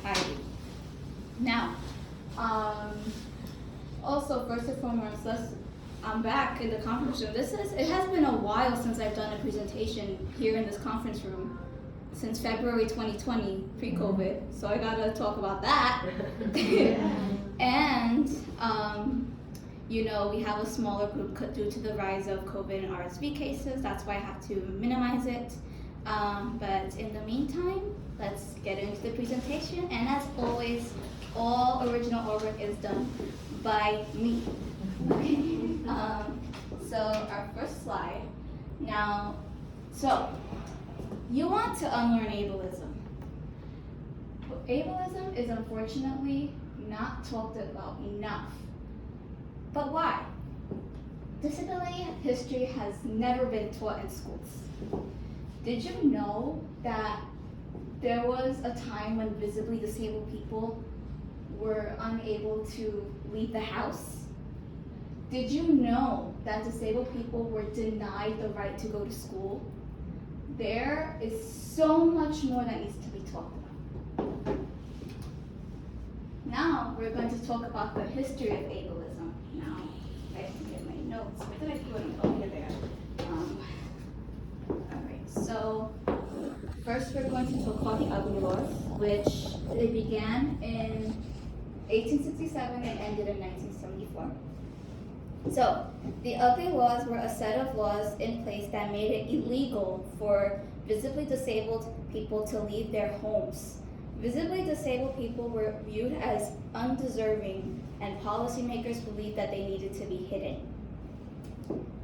entirety. Now, also, first and foremost, I'm back in the conference room. It has been a while since I've done a presentation here in this conference room, since February 2020, pre-COVID, so I gotta talk about that. And, we have a smaller group due to the rise of COVID and RSV cases. That's why I have to minimize it. But in the meantime, let's get into the presentation. And as always, all original artwork is done by me. Okay. So our first slide. Now, you want to unlearn ableism. Ableism is unfortunately not talked about enough. But why? Disability history has never been taught in schools. Did you know that there was a time when visibly disabled people were unable to leave the house? Did you know that disabled people were denied the right to go to school? There is so much more that needs to be talked about. Now we're going to talk about the history of ableism. Now, I can get my notes. Where did I put them? Oh, here they are. Alright, so first we're going to talk about the Ugly Laws, which they began in 1867 and ended in 1974. So, the Ugly Laws were a set of laws in place that made it illegal for visibly disabled people to leave their homes. Visibly disabled people were viewed as undeserving, and policymakers believed that they needed to be hidden.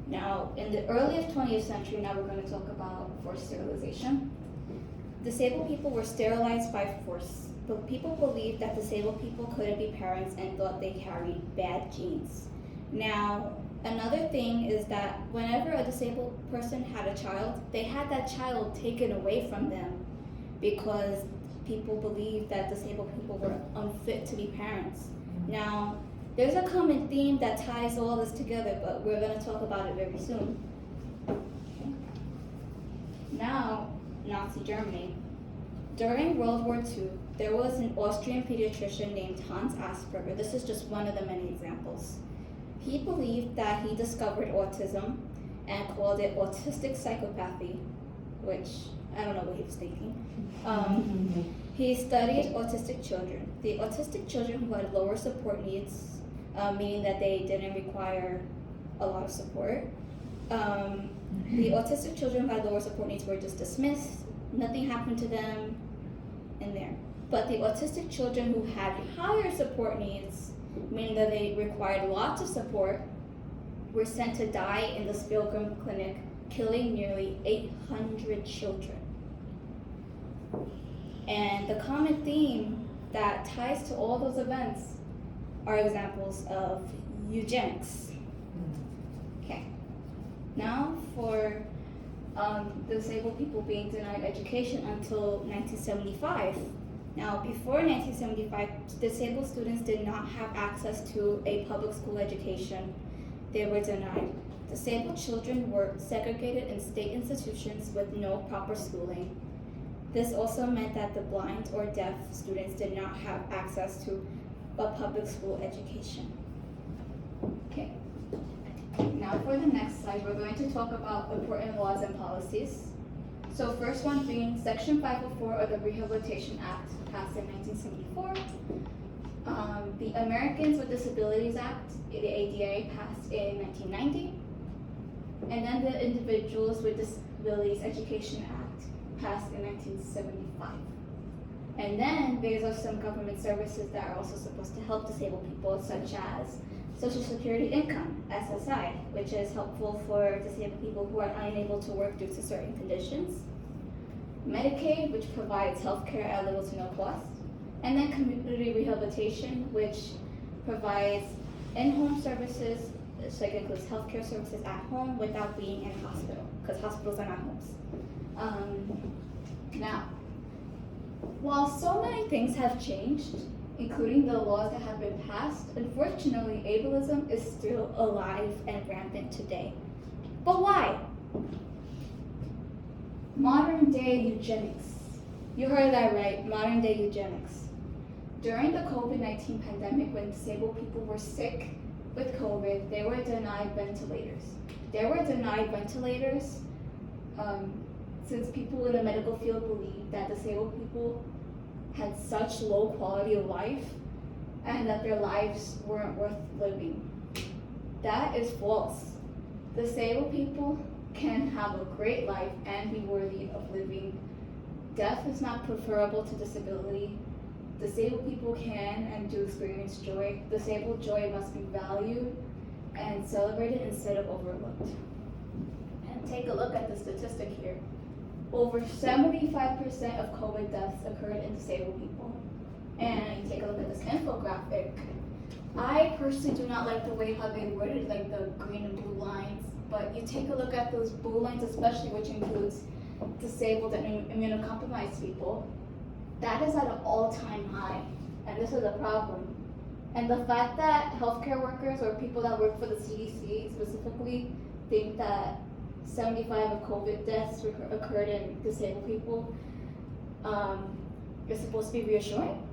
Now, in the early 20th century, now we're going to talk about forced sterilization. Disabled people were sterilized by force, but people believed that disabled people couldn't be parents and thought they carried bad genes. Now, another thing is that whenever a disabled person had a child, they had that child taken away from them because people believed that disabled people were unfit to be parents. Now, there's a common theme that ties all this together, but we're going to talk about it very soon. Okay. Now, Nazi Germany. During World War II, there was an Austrian pediatrician named Hans Asperger. This is just one of the many examples. He believed that he discovered autism and called it autistic psychopathy, which I don't know what he was thinking. He studied autistic children. The autistic children who had lower support needs, meaning that they didn't require a lot of support. The autistic children who had lower support needs were just dismissed. Nothing happened to them in there. But the autistic children who had higher support needs, meaning that they required lots of support, were sent to die in the Spielgrim Clinic, killing nearly 800 children. And the common theme that ties to all those events are examples of eugenics. Okay. Now for disabled people being denied education until 1975. Now, before 1975, disabled students did not have access to a public school education. They were denied. Disabled children were segregated in state institutions with no proper schooling. This also meant that the blind or deaf students did not have access to a public school education. Okay. Now for the next slide, we're going to talk about important laws and policies. So first one being Section 504 of the Rehabilitation Act, passed in 1974. The Americans with Disabilities Act, the ADA, passed in 1990. And then the Individuals with Disabilities Education Act, passed in 1975. And then there's some government services that are also supposed to help disabled people, such as Social Security Income, SSI, which is helpful for disabled people who are unable to work due to certain conditions. Medicaid, which provides health care at little to no cost. And then community rehabilitation, which provides in-home services, so it includes healthcare services at home without being in a hospital, because hospitals are not homes. Now, while so many things have changed, including the laws that have been passed, unfortunately, ableism is still alive and rampant today. But why? Modern day eugenics. You heard that right, modern day eugenics. during the COVID-19 pandemic, when disabled people were sick with COVID, they were denied ventilators. Since people in the medical field believe that disabled people had such low quality of life and that their lives weren't worth living. That is false. Disabled people can have a great life and be worthy of living. Death is not preferable to disability. Disabled people can and do experience joy. Disabled joy must be valued and celebrated instead of overlooked. And take a look at the statistic here. Over 75% of COVID deaths occurred in disabled people. And you take a look at this infographic. I personally do not like the way how they worded like the green and blue lines, but you take a look at those blue lines, especially which includes disabled and immunocompromised people. That is at an all-time high, and this is a problem. And the fact that healthcare workers or people that work for the CDC specifically think that 75 of COVID deaths occurred in disabled people is supposed to be reassuring.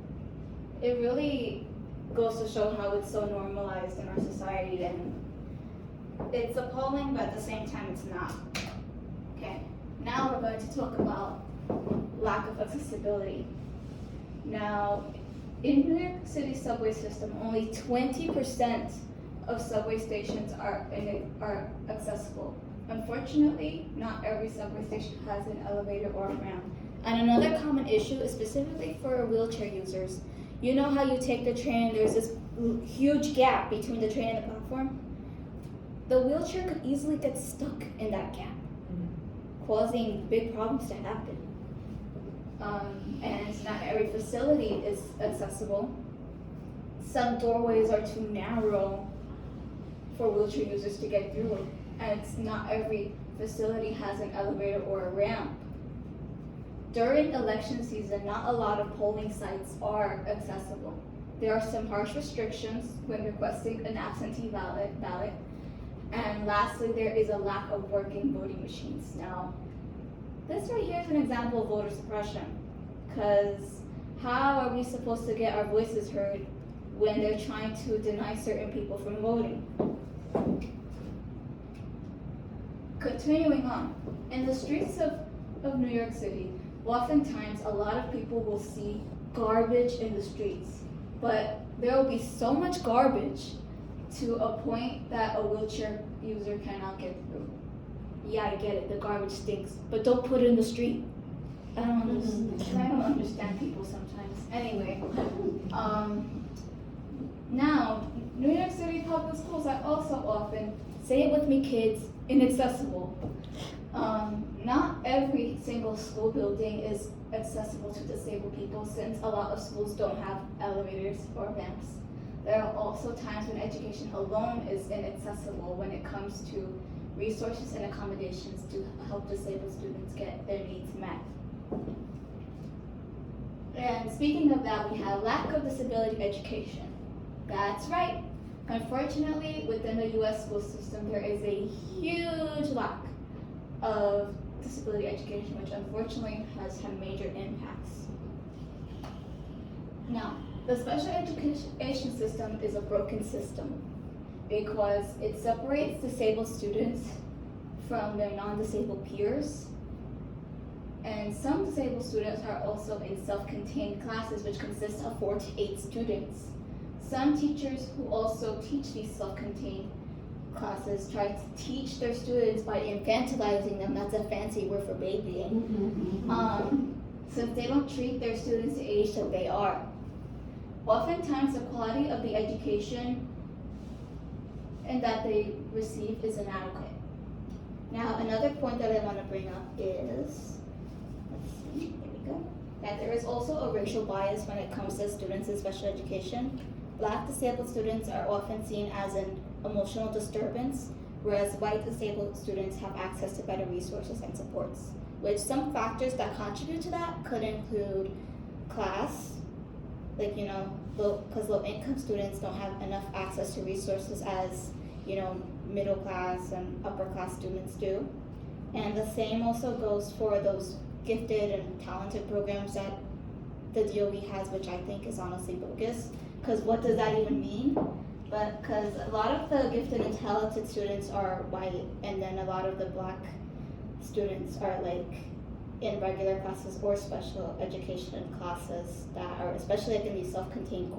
It really goes to show how it's so normalized in our society, and it's appalling, but at the same time it's not. Okay, now we're going to talk about lack of accessibility. Now, in New York City subway system, only 20% of subway stations are accessible. Unfortunately, not every subway station has an elevator or a ramp. And another common issue is specifically for wheelchair users. You know how you take the train and there's this huge gap between the train and the platform? The wheelchair could easily get stuck in that gap, causing big problems to happen. And not every facility is accessible. Some doorways are too narrow for wheelchair users to get through, and not every facility has an elevator or a ramp. During election season, not a lot of polling sites are accessible. There are some harsh restrictions when requesting an absentee ballot. And lastly, there is a lack of working voting machines. Now, this right here is an example of voter suppression, because how are we supposed to get our voices heard when they're trying to deny certain people from voting? Continuing on, in the streets of New York City, oftentimes a lot of people will see garbage in the streets, but there will be so much garbage to a point that a wheelchair user cannot get through. Yeah, I get it, the garbage stinks, but don't put it in the street. I don't understand people sometimes. Anyway, now, New York City public schools are also often, say it with me kids, inaccessible. Not every single school building is accessible to disabled people, since a lot of schools don't have elevators or ramps. There are also times when education alone is inaccessible when it comes to resources and accommodations to help disabled students get their needs met. And speaking of that, we have lack of disability education. That's right. Unfortunately, within the U.S. school system, there is a huge lack of disability education, which unfortunately has had major impacts. Now, the special education system is a broken system because it separates disabled students from their non-disabled peers. And some disabled students are also in self-contained classes, which consist of 4 to 8 students. Some teachers who also teach these self-contained classes try to teach their students by infantilizing them. That's a fancy word for babying. Since they don't treat their students the age that they are. Oftentimes, the quality of the education and that they receive is inadequate. Now, another point that I want to bring up is, here we go, that there is also a racial bias when it comes to students in special education. Black disabled students are often seen as an emotional disturbance, whereas white disabled students have access to better resources and supports, which some factors that contribute to that could include class, like, because low income students don't have enough access to resources as, middle class and upper class students do. And the same also goes for those gifted and talented programs that the DOE has, which I think is honestly bogus. Because what does that even mean? But because a lot of the gifted and talented students are white, and then a lot of the black students are like in regular classes or special education classes that are especially like in these self-contained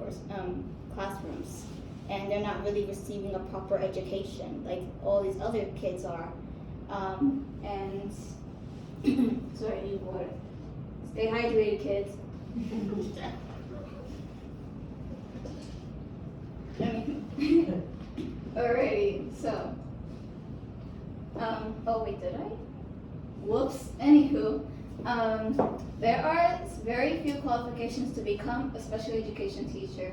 classrooms, and they're not really receiving a proper education like all these other kids are. And sorry, I need water. Stay hydrated, kids. Alrighty, so oh wait, did I? Whoops. Anywho, there are very few qualifications to become a special education teacher,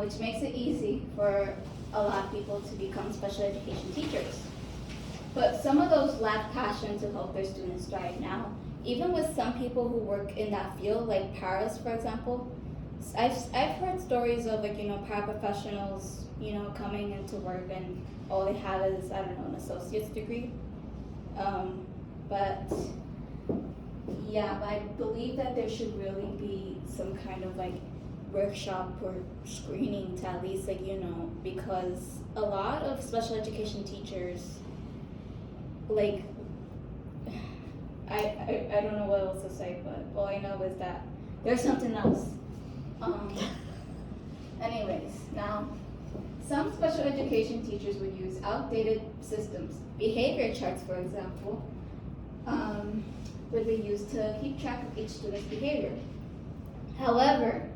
which makes it easy for a lot of people to become special education teachers. But some of those lack passion to help their students thrive. Now, even with some people who work in that field, like paras, for example, I've heard stories of like, paraprofessionals, coming into work and all they have is, I don't know, an associate's degree. But I believe that there should really be some kind of like workshop or screening to at least because a lot of special education teachers, like, I don't know what else to say, but all I know is that there's something else. Anyways, now, some special education teachers would use outdated systems. Behavior charts, for example, would be used to keep track of each student's behavior. However,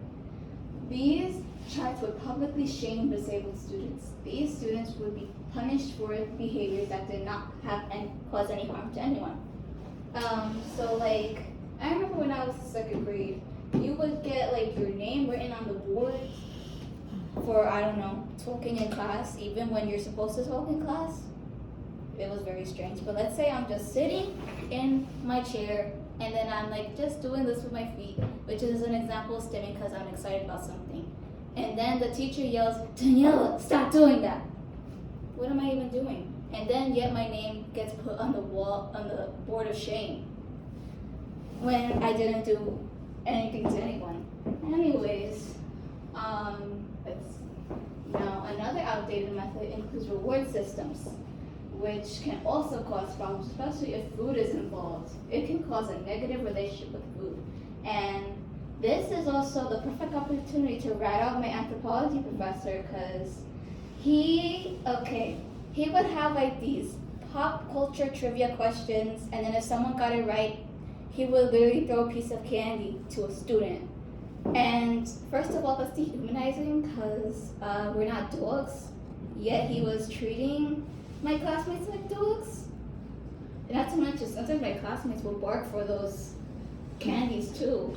these charts would publicly shame disabled students. These students would be punished for behaviors that did not have cause any harm to anyone. So like, I remember when I was in second grade, you would get like your name written on the board for, I don't know, talking in class, even when you're supposed to talk in class. It was very strange. But let's say I'm just sitting in my chair and then I'm like just doing this with my feet, which is an example of stimming because I'm excited about something. And then the teacher yells, "Daniella, stop doing that." What am I even doing? And then yet my name gets put on the wall, on the board of shame, when I didn't do anything to anyone. Anyways, now another outdated method includes reward systems, which can also cause problems, especially if food is involved. It can cause a negative relationship with food. And this is also the perfect opportunity to rat out my anthropology professor, because he would have like these pop culture trivia questions, and then if someone got it right, he would literally throw a piece of candy to a student. And first of all, that's dehumanizing because we're not dogs, yet he was treating my classmates like dogs. And not to mention, sometimes my classmates will bark for those candies too.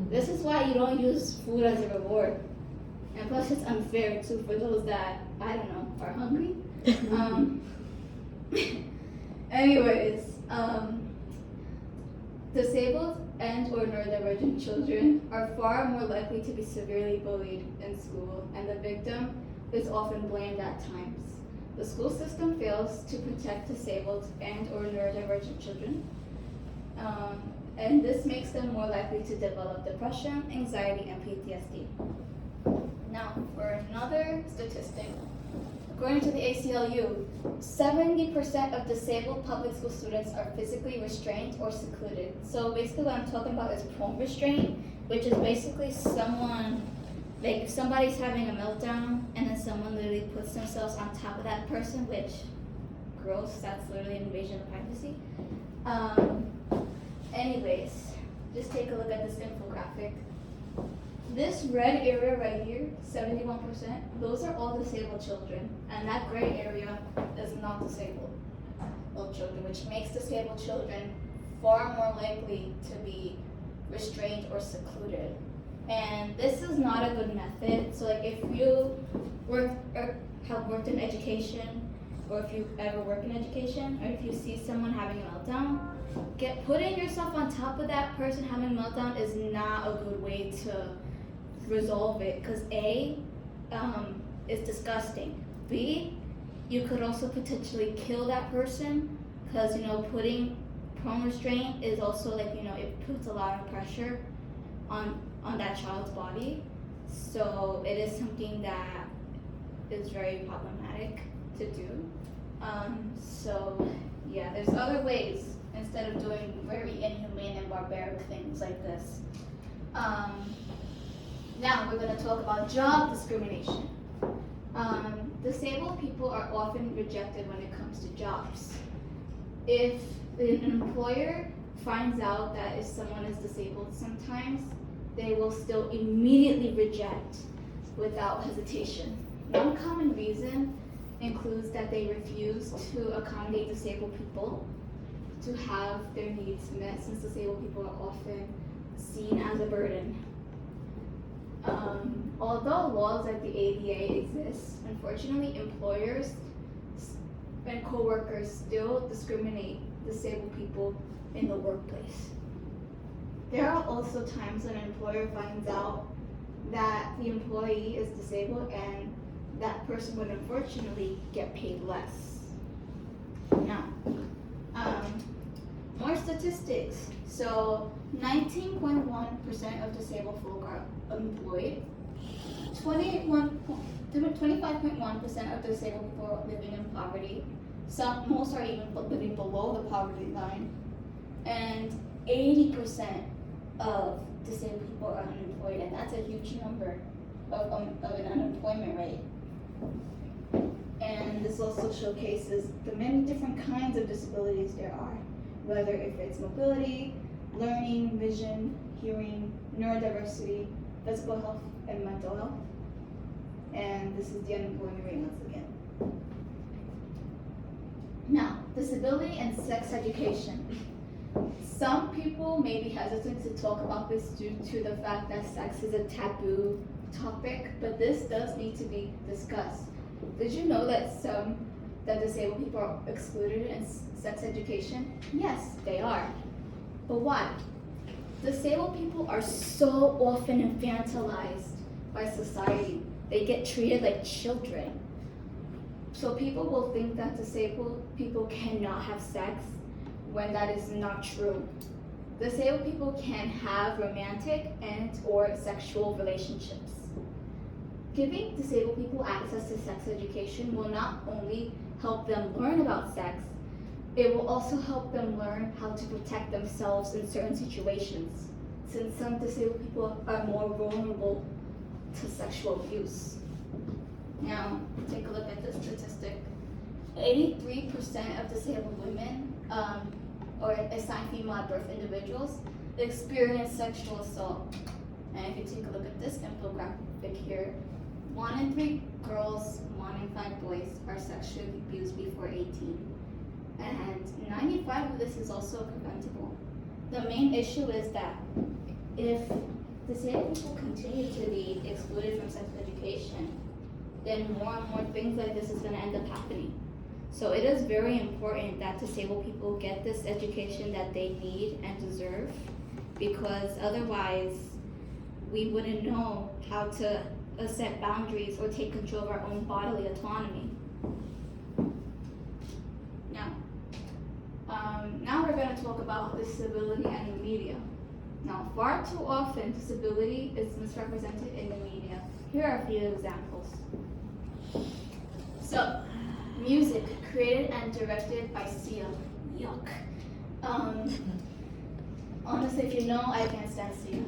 This is why you don't use food as a reward. And plus it's unfair too for those that, I don't know, are hungry. Anyways, disabled and or neurodivergent children are far more likely to be severely bullied in school, and the victim is often blamed at times. The school system fails to protect disabled and or neurodivergent children, and this makes them more likely to develop depression, anxiety, and PTSD. Now, for another statistic, according to the ACLU, 70% of disabled public school students are physically restrained or secluded. So basically what I'm talking about is prone restraint, which is basically someone, like if somebody's having a meltdown and then someone literally puts themselves on top of that person, which, gross, that's literally an invasion of privacy. Anyways, just take a look at this infographic. This red area right here, 71%, those are all disabled children, and that gray area is not disabled children, which makes disabled children far more likely to be restrained or secluded. And this is not a good method. So like if you have worked in education, or if you ever work in education, or if you see someone having a meltdown, putting yourself on top of that person having a meltdown is not a good way to resolve it, because A, it's disgusting. B, you could also potentially kill that person, because putting prone restraint is also like it puts a lot of pressure on on that child's body. So it is something that is very problematic to do. So yeah, there's other ways instead of doing very inhumane and barbaric things like this. Now we're going to talk about job discrimination. Disabled people are often rejected when it comes to jobs. If an employer finds out that if someone is disabled sometimes, they will still immediately reject without hesitation. One common reason includes that they refuse to accommodate disabled people to have their needs met, since disabled people are often seen as a burden. Although laws like the ADA exist, unfortunately employers and co-workers still discriminate disabled people in the workplace. There are also times when an employer finds out that the employee is disabled and that person would unfortunately get paid less. Now, more statistics. So 19.1% of disabled folk are employed. 25.1% of disabled people are living in poverty. Most are even living below the poverty line. And 80% of disabled people are unemployed, and that's a huge number of an unemployment rate. And this also showcases the many different kinds of disabilities there are, whether if it's mobility, learning, vision, hearing, neurodiversity, physical health, and mental health. And this is the unemployment rate once again. Now, disability and sex education. Some people may be hesitant to talk about this due to the fact that sex is a taboo topic, but this does need to be discussed. Did you know that disabled people are excluded in sex education? Yes, they are. But why? Disabled people are so often infantilized by society. They get treated like children. So people will think that disabled people cannot have sex when that is not true. Disabled people can have romantic and or sexual relationships. Giving disabled people access to sex education will not only help them learn about sex, it will also help them learn how to protect themselves in certain situations, since some disabled people are more vulnerable to sexual abuse. Now, take a look at this statistic. 83% of disabled women or assigned female at birth individuals experience sexual assault. And if you take a look at this infographic here, 1 in 3 girls, 1 in 5 boys are sexually abused before 18. And 95% of this is also preventable. The main issue is that if disabled people continue to be excluded from sex education, then more and more things like this is going to end up happening. So it is very important that disabled people get this education that they need and deserve, because otherwise we wouldn't know how to set boundaries or take control of our own bodily autonomy. Now we're going to talk about disability and the media. Now, far too often, disability is misrepresented in the media. Here are a few examples. So, music created and directed by Sia. Yuck. Honestly, if you know, I can't stand Sia.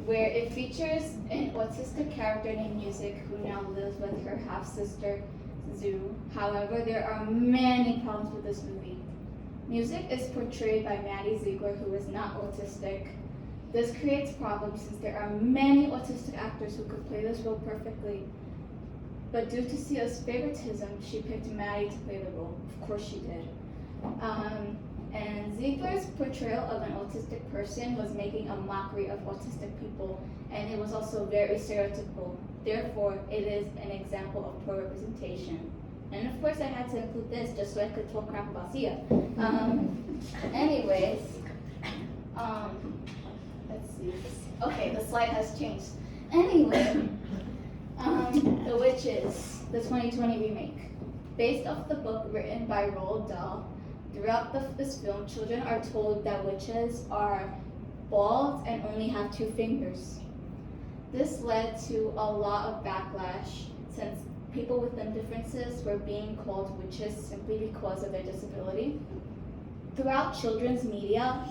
Where it features an autistic character named Music who now lives with her half-sister, Zoo. However, there are many problems with this movie. Music is portrayed by Maddie Ziegler, who is not autistic. This creates problems since there are many autistic actors who could play this role perfectly. But due to Sia's favoritism, she picked Maddie to play the role. Of course she did. And Ziegler's portrayal of an autistic person was making a mockery of autistic people, and it was also very stereotypical. Therefore, it is an example of poor representation. And of course, I had to include this just so I could talk crap about Sia. Anyways, let's see. Okay, the slide has changed. Anyway, The Witches, the 2020 remake. Based off the book written by Roald Dahl, throughout this film, children are told that witches are bald and only have 2 fingers. This led to a lot of backlash since people with limb differences were being called witches simply because of their disability. Throughout children's media,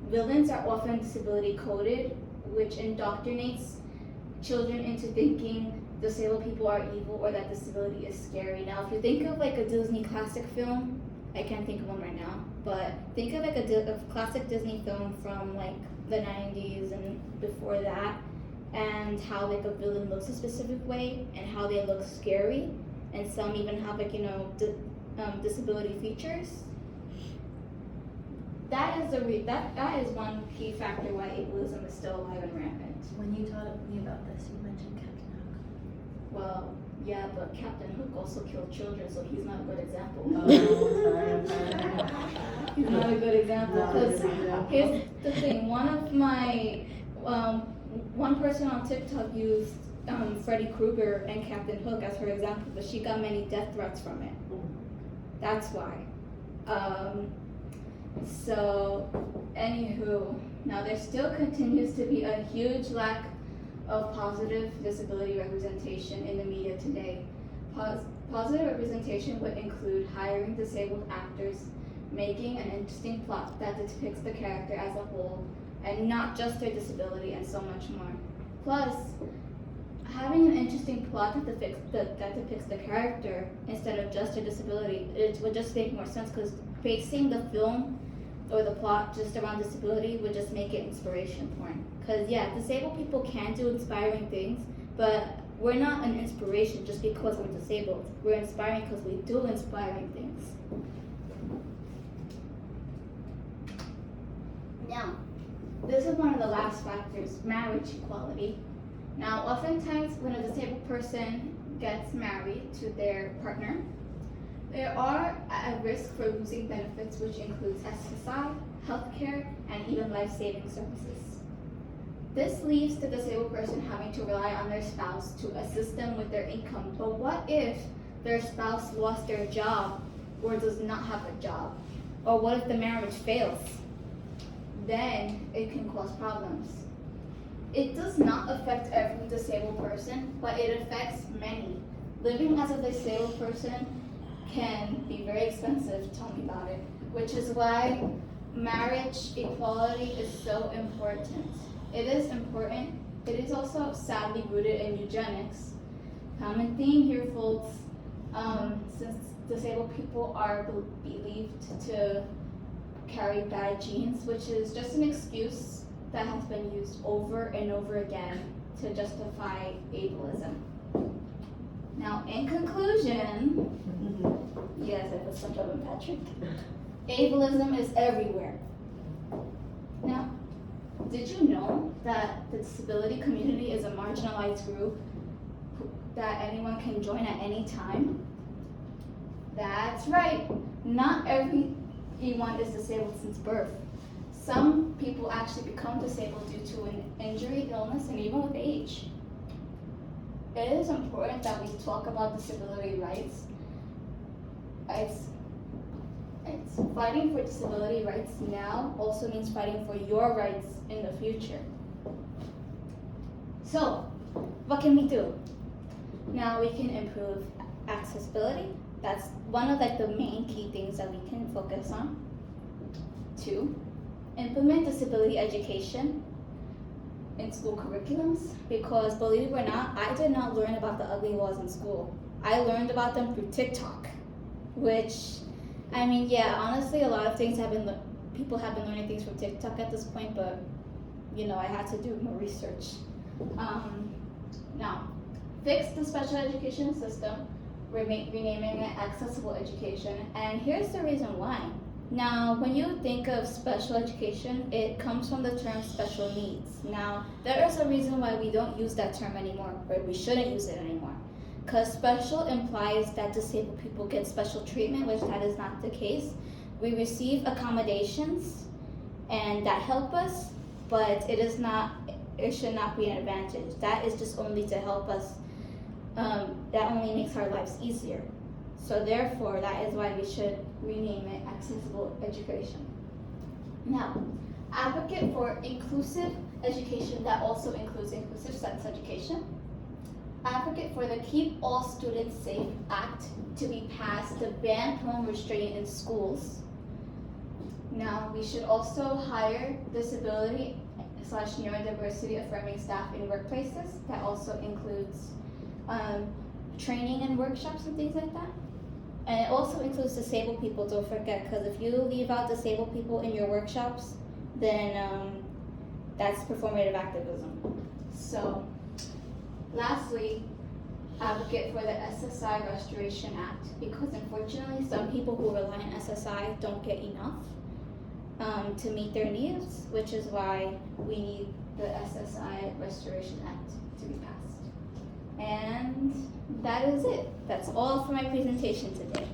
villains are often disability coded, which indoctrinates children into thinking disabled people are evil or that disability is scary. Now, if you think of like a Disney classic film, I can't think of one right now, but think of like a classic Disney film from like the 90s and before that, and how like a villain looks a specific way and how they look scary, and some even have like disability features. That is one key factor why ableism is still alive and rampant. When you taught me about this, you mentioned Captain Hook. Well, yeah, but Captain Hook also killed children, so he's not a good example. Oh, sorry. He's not a good example. Because here's the thing: one person on TikTok used Freddy Krueger and Captain Hook as her example, but she got many death threats from it. That's why. So, anywho, now there still continues to be a huge lack of positive disability representation in the media today. Positive representation would include hiring disabled actors, making an interesting plot that depicts the character as a whole, and not just their disability, and so much more. Plus, having an interesting plot that depicts the character instead of just their disability, it would just make more sense, because basing the film or the plot just around disability would just make it inspiration porn. Because yeah, disabled people can do inspiring things, but we're not an inspiration just because we're disabled. We're inspiring because we do inspiring things. Now, this is one of the last factors, marriage equality. Now, oftentimes when a disabled person gets married to their partner, they are at risk for losing benefits, which includes SSI, healthcare, and even life-saving services. This leaves the disabled person having to rely on their spouse to assist them with their income. But what if their spouse lost their job or does not have a job? Or what if the marriage fails? Then it can cause problems. It does not affect every disabled person, but it affects many. Living as a disabled person can be very expensive, tell me about it, which is why marriage equality is so important. It is important. It is also sadly rooted in eugenics. Common theme here, folks, since disabled people are believed to carry bad genes, which is just an excuse that has been used over and over again to justify ableism. Now, in conclusion, yes, I put some job in Patrick. Ableism is everywhere. Now, did you know that the disability community is a marginalized group that anyone can join at any time? That's right. Not everyone is disabled since birth. Some people actually become disabled due to an injury, illness, and even with age. It is important that we talk about disability rights. It's fighting for disability rights now also means fighting for your rights in the future. So, what can we do? Now we can improve accessibility. That's one of the main key things that we can focus on. 2, implement disability education in school curriculums, because believe it or not, I did not learn about the ugly laws in school. I learned about them through TikTok, which, I mean, yeah, honestly, a lot of things people have been learning things from TikTok at this point, but, I had to do more research. Now, fix the special education system, renaming it accessible education, and here's the reason why. Now, when you think of special education, it comes from the term special needs. Now, there is a reason why we don't use that term anymore, or we shouldn't use it anymore. Because special implies that disabled people get special treatment, which that is not the case. We receive accommodations and that help us, but it should not be an advantage. That is just only to help us, that only makes our lives easier. So therefore, that is why we should rename it accessible education. Now, Advocate for inclusive education that also includes inclusive sex education. Advocate for the Keep All Students Safe Act to be passed to ban home restraint in schools. Now, we should also hire disability/neurodiversity affirming staff in workplaces. That also includes training and workshops and things like that. And it also includes disabled people, don't forget, because if you leave out disabled people in your workshops, then that's performative activism. So, lastly, advocate for the SSI Restoration Act, because unfortunately some people who rely on SSI don't get enough to meet their needs, which is why we need the SSI Restoration Act to be passed. And that is it. That's all for my presentation today.